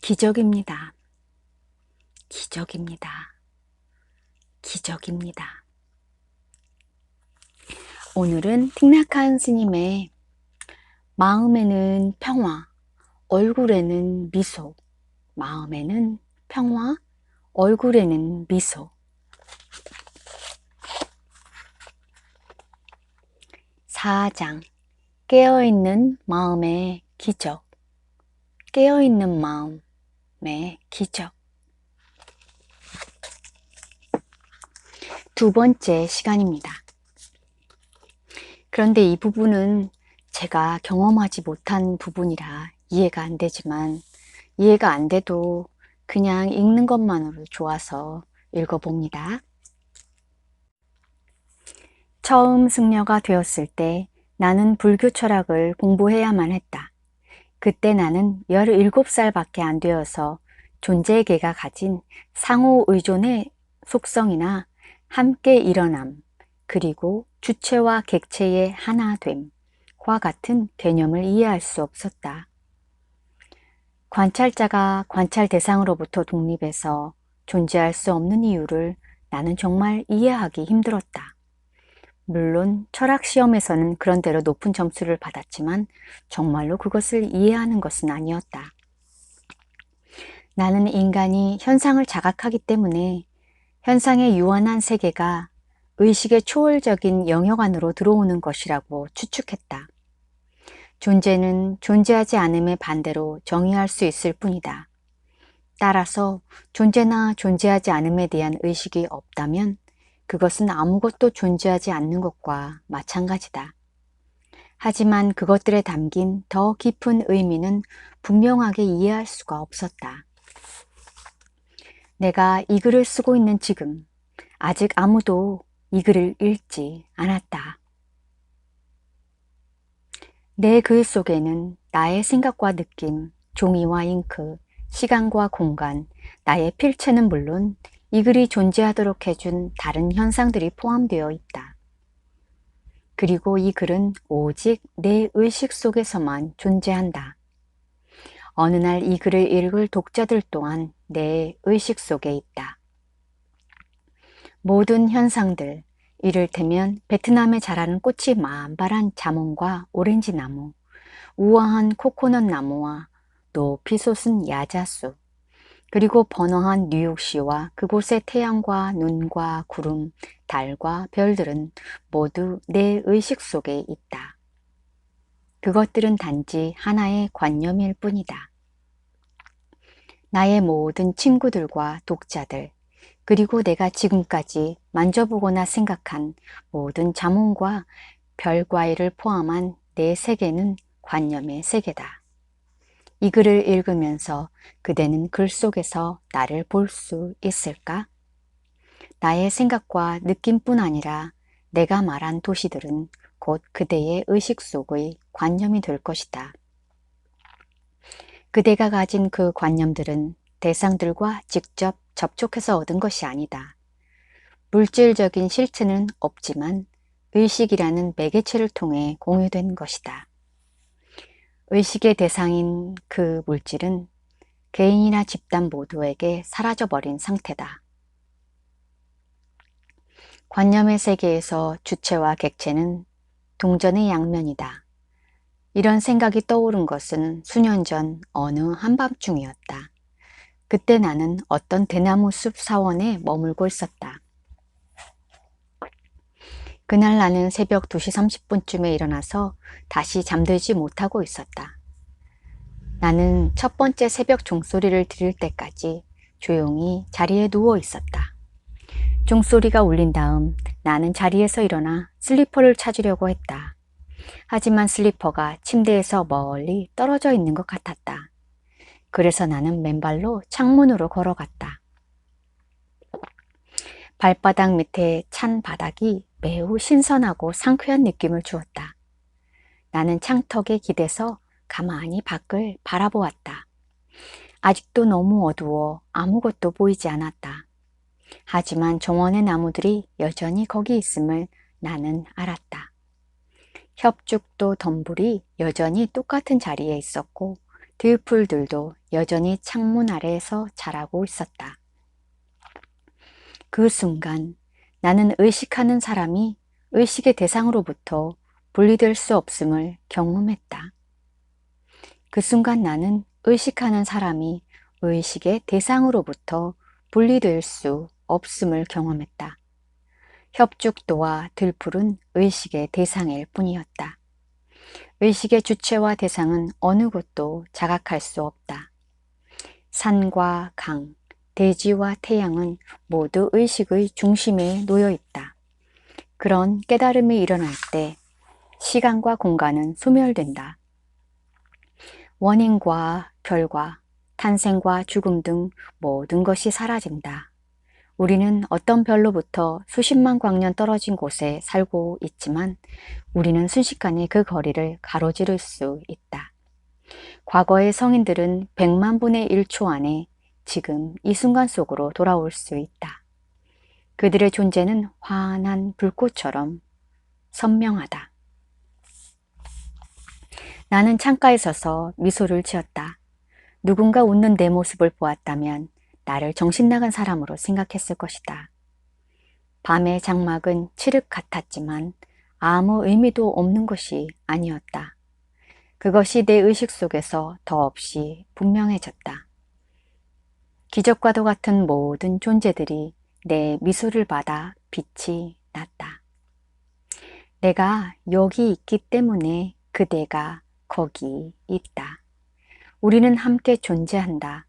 기적입니다. 기적입니다. 기적입니다. 오늘은 틱낙한 스님의 마음에는 평화, 얼굴에는 미소, 마음에는 평화, 얼굴에는 미소. 4장 깨어있는 마음의 기적. 깨어있는 마음의 기적. 두 번째 시간입니다. 그런데 이 부분은 제가 경험하지 못한 부분이라 이해가 안 되지만, 이해가 안 돼도 그냥 읽는 것만으로 좋아서 읽어봅니다. 처음 승려가 되었을 때 나는 불교 철학을 공부해야만 했다. 그때 나는 17살밖에 안 되어서 존재계가 가진 상호 의존의 속성이나 함께 일어남, 그리고 주체와 객체의 하나됨과 같은 개념을 이해할 수 없었다. 관찰자가 관찰 대상으로부터 독립해서 존재할 수 없는 이유를 나는 정말 이해하기 힘들었다. 물론 철학 시험에서는 그런대로 높은 점수를 받았지만 정말로 그것을 이해하는 것은 아니었다. 나는 인간이 현상을 자각하기 때문에 현상의 유한한 세계가 의식의 초월적인 영역 안으로 들어오는 것이라고 추측했다. 존재는 존재하지 않음의 반대로 정의할 수 있을 뿐이다. 따라서 존재나 존재하지 않음에 대한 의식이 없다면 그것은 아무것도 존재하지 않는 것과 마찬가지다. 하지만 그것들에 담긴 더 깊은 의미는 분명하게 이해할 수가 없었다. 내가 이 글을 쓰고 있는 지금 아직 아무도 이 글을 읽지 않았다. 내 글 속에는 나의 생각과 느낌, 종이와 잉크, 시간과 공간, 나의 필체는 물론 이 글이 존재하도록 해준 다른 현상들이 포함되어 있다. 그리고 이 글은 오직 내 의식 속에서만 존재한다. 어느 날 이 글을 읽을 독자들 또한 내 의식 속에 있다. 모든 현상들, 이를테면 베트남에 자라는 꽃이 만발한 자몽과 오렌지 나무, 우아한 코코넛 나무와 높이 솟은 야자수, 그리고 번화한 뉴욕시와 그곳의 태양과 눈과 구름, 달과 별들은 모두 내 의식 속에 있다. 그것들은 단지 하나의 관념일 뿐이다. 나의 모든 친구들과 독자들, 그리고 내가 지금까지 만져보거나 생각한 모든 자몽과 별과일을 포함한 내 세계는 관념의 세계다. 이 글을 읽으면서 그대는 글 속에서 나를 볼 수 있을까? 나의 생각과 느낌뿐 아니라 내가 말한 도시들은 곧 그대의 의식 속의 관념이 될 것이다. 그대가 가진 그 관념들은 대상들과 직접 접촉해서 얻은 것이 아니다. 물질적인 실체는 없지만 의식이라는 매개체를 통해 공유된 것이다. 의식의 대상인 그 물질은 개인이나 집단 모두에게 사라져버린 상태다. 관념의 세계에서 주체와 객체는 동전의 양면이다. 이런 생각이 떠오른 것은 수년 전 어느 한밤중이었다. 그때 나는 어떤 대나무 숲 사원에 머물고 있었다. 그날 나는 새벽 2시 30분쯤에 일어나서 다시 잠들지 못하고 있었다. 나는 첫 번째 새벽 종소리를 들을 때까지 조용히 자리에 누워 있었다. 종소리가 울린 다음 나는 자리에서 일어나 슬리퍼를 찾으려고 했다. 하지만 슬리퍼가 침대에서 멀리 떨어져 있는 것 같았다. 그래서 나는 맨발로 창문으로 걸어갔다. 발바닥 밑에 찬 바닥이 매우 신선하고 상쾌한 느낌을 주었다. 나는 창턱에 기대서 가만히 밖을 바라보았다. 아직도 너무 어두워 아무것도 보이지 않았다. 하지만 정원의 나무들이 여전히 거기 있음을 나는 알았다. 협죽도 덤불이 여전히 똑같은 자리에 있었고 들풀들도 여전히 창문 아래에서 자라고 있었다. 그 순간 나는 의식하는 사람이 의식의 대상으로부터 분리될 수 없음을 경험했다. 그 순간 나는 의식하는 사람이 의식의 대상으로부터 분리될 수 없음을 경험했다. 협죽도와 들풀은 의식의 대상일 뿐이었다. 의식의 주체와 대상은 어느 곳도 자각할 수 없다. 산과 강, 대지와 태양은 모두 의식의 중심에 놓여 있다. 그런 깨달음이 일어날 때 시간과 공간은 소멸된다. 원인과 결과, 탄생과 죽음 등 모든 것이 사라진다. 우리는 어떤 별로부터 수십만 광년 떨어진 곳에 살고 있지만 우리는 순식간에 그 거리를 가로지를 수 있다. 과거의 성인들은 100만 분의 1초 안에 지금 이 순간 속으로 돌아올 수 있다. 그들의 존재는 환한 불꽃처럼 선명하다. 나는 창가에 서서 미소를 지었다. 누군가 웃는 내 모습을 보았다면 나를 정신나간 사람으로 생각했을 것이다. 밤의 장막은 칠흑 같았지만 아무 의미도 없는 것이 아니었다. 그것이 내 의식 속에서 더없이 분명해졌다. 기적과도 같은 모든 존재들이 내 미소를 받아 빛이 났다. 내가 여기 있기 때문에 그대가 거기 있다. 우리는 함께 존재한다.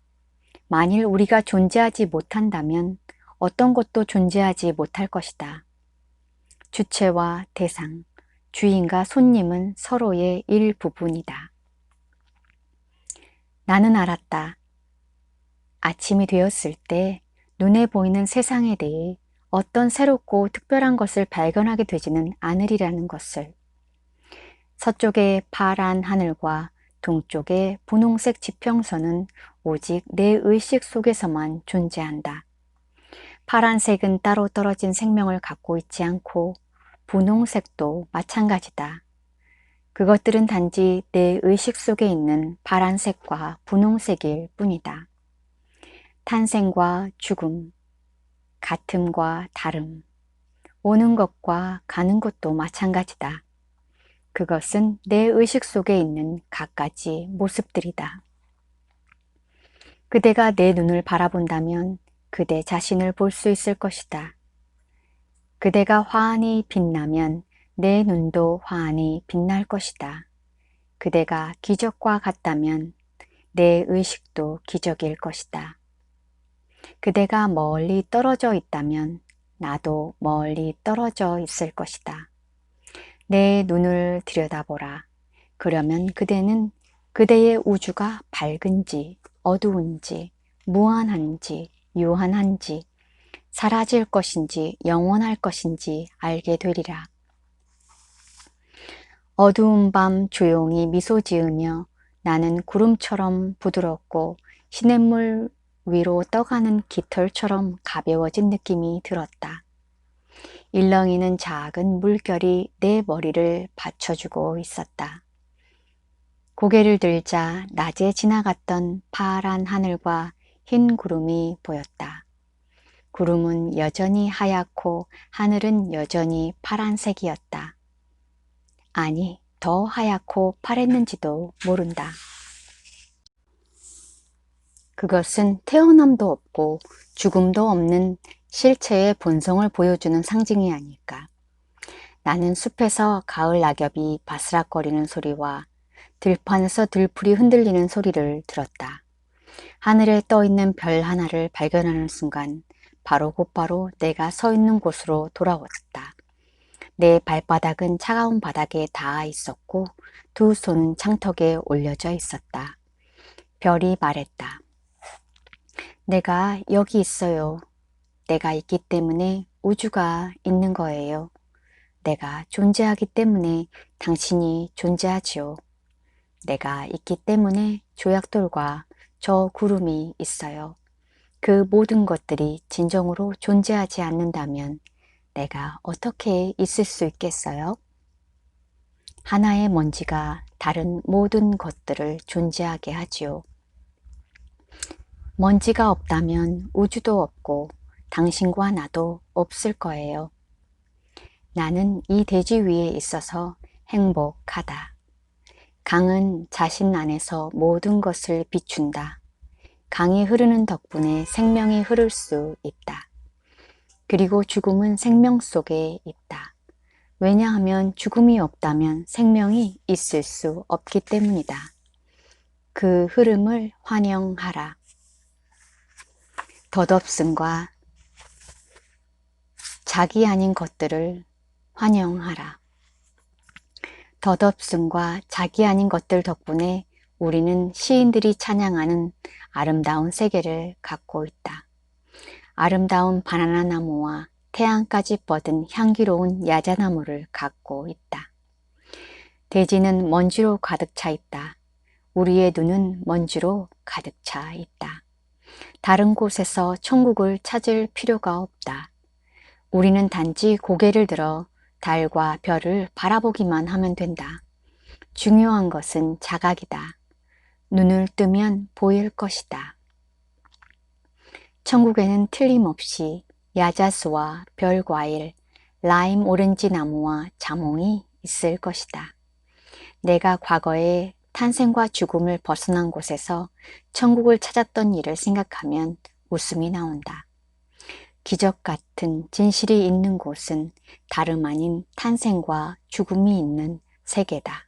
만일 우리가 존재하지 못한다면 어떤 것도 존재하지 못할 것이다. 주체와 대상, 주인과 손님은 서로의 일부분이다. 나는 알았다. 아침이 되었을 때 눈에 보이는 세상에 대해 어떤 새롭고 특별한 것을 발견하게 되지는 않으리라는 것을. 서쪽의 파란 하늘과 동쪽의 분홍색 지평선은 오직 내 의식 속에서만 존재한다. 파란색은 따로 떨어진 생명을 갖고 있지 않고 분홍색도 마찬가지다. 그것들은 단지 내 의식 속에 있는 파란색과 분홍색일 뿐이다. 탄생과 죽음, 같음과 다름, 오는 것과 가는 것도 마찬가지다. 그것은 내 의식 속에 있는 갖가지 모습들이다. 그대가 내 눈을 바라본다면 그대 자신을 볼 수 있을 것이다. 그대가 환히 빛나면 내 눈도 환히 빛날 것이다. 그대가 기적과 같다면 내 의식도 기적일 것이다. 그대가 멀리 떨어져 있다면 나도 멀리 떨어져 있을 것이다. 내 눈을 들여다보라. 그러면 그대는 그대의 우주가 밝은지 어두운지 무한한지 유한한지 사라질 것인지 영원할 것인지 알게 되리라. 어두운 밤 조용히 미소 지으며 나는 구름처럼 부드럽고 시냇물 위로 떠가는 깃털처럼 가벼워진 느낌이 들었다. 일렁이는 작은 물결이 내 머리를 받쳐주고 있었다. 고개를 들자 낮에 지나갔던 파란 하늘과 흰 구름이 보였다. 구름은 여전히 하얗고 하늘은 여전히 파란색이었다. 아니, 더 하얗고 파랬는지도 모른다. 그것은 태어남도 없고 죽음도 없는 실체의 본성을 보여주는 상징이 아닐까. 나는 숲에서 가을 낙엽이 바스락거리는 소리와 들판에서 들풀이 흔들리는 소리를 들었다. 하늘에 떠있는 별 하나를 발견하는 순간 바로 곧바로 내가 서 있는 곳으로 돌아왔다. 내 발바닥은 차가운 바닥에 닿아 있었고 두 손은 창턱에 올려져 있었다. 별이 말했다. 내가 여기 있어요. 내가 있기 때문에 우주가 있는 거예요. 내가 존재하기 때문에 당신이 존재하지요. 내가 있기 때문에 조약돌과 저 구름이 있어요. 그 모든 것들이 진정으로 존재하지 않는다면 내가 어떻게 있을 수 있겠어요? 하나의 먼지가 다른 모든 것들을 존재하게 하지요. 먼지가 없다면 우주도 없고 당신과 나도 없을 거예요. 나는 이 대지 위에 있어서 행복하다. 강은 자신 안에서 모든 것을 비춘다. 강이 흐르는 덕분에 생명이 흐를 수 있다. 그리고 죽음은 생명 속에 있다. 왜냐하면 죽음이 없다면 생명이 있을 수 없기 때문이다. 그 흐름을 환영하라. 덧없음과 자기 아닌 것들을 환영하라. 덧없음과 자기 아닌 것들 덕분에 우리는 시인들이 찬양하는 아름다운 세계를 갖고 있다. 아름다운 바나나 나무와 태양까지 뻗은 향기로운 야자나무를 갖고 있다. 대지는 먼지로 가득 차 있다. 우리의 눈은 먼지로 가득 차 있다. 다른 곳에서 천국을 찾을 필요가 없다. 우리는 단지 고개를 들어 달과 별을 바라보기만 하면 된다. 중요한 것은 자각이다. 눈을 뜨면 보일 것이다. 천국에는 틀림없이 야자수와 별과일, 라임 오렌지 나무와 자몽이 있을 것이다. 내가 과거에 탄생과 죽음을 벗어난 곳에서 천국을 찾았던 일을 생각하면 웃음이 나온다. 기적 같은 진실이 있는 곳은 다름 아닌 탄생과 죽음이 있는 세계다.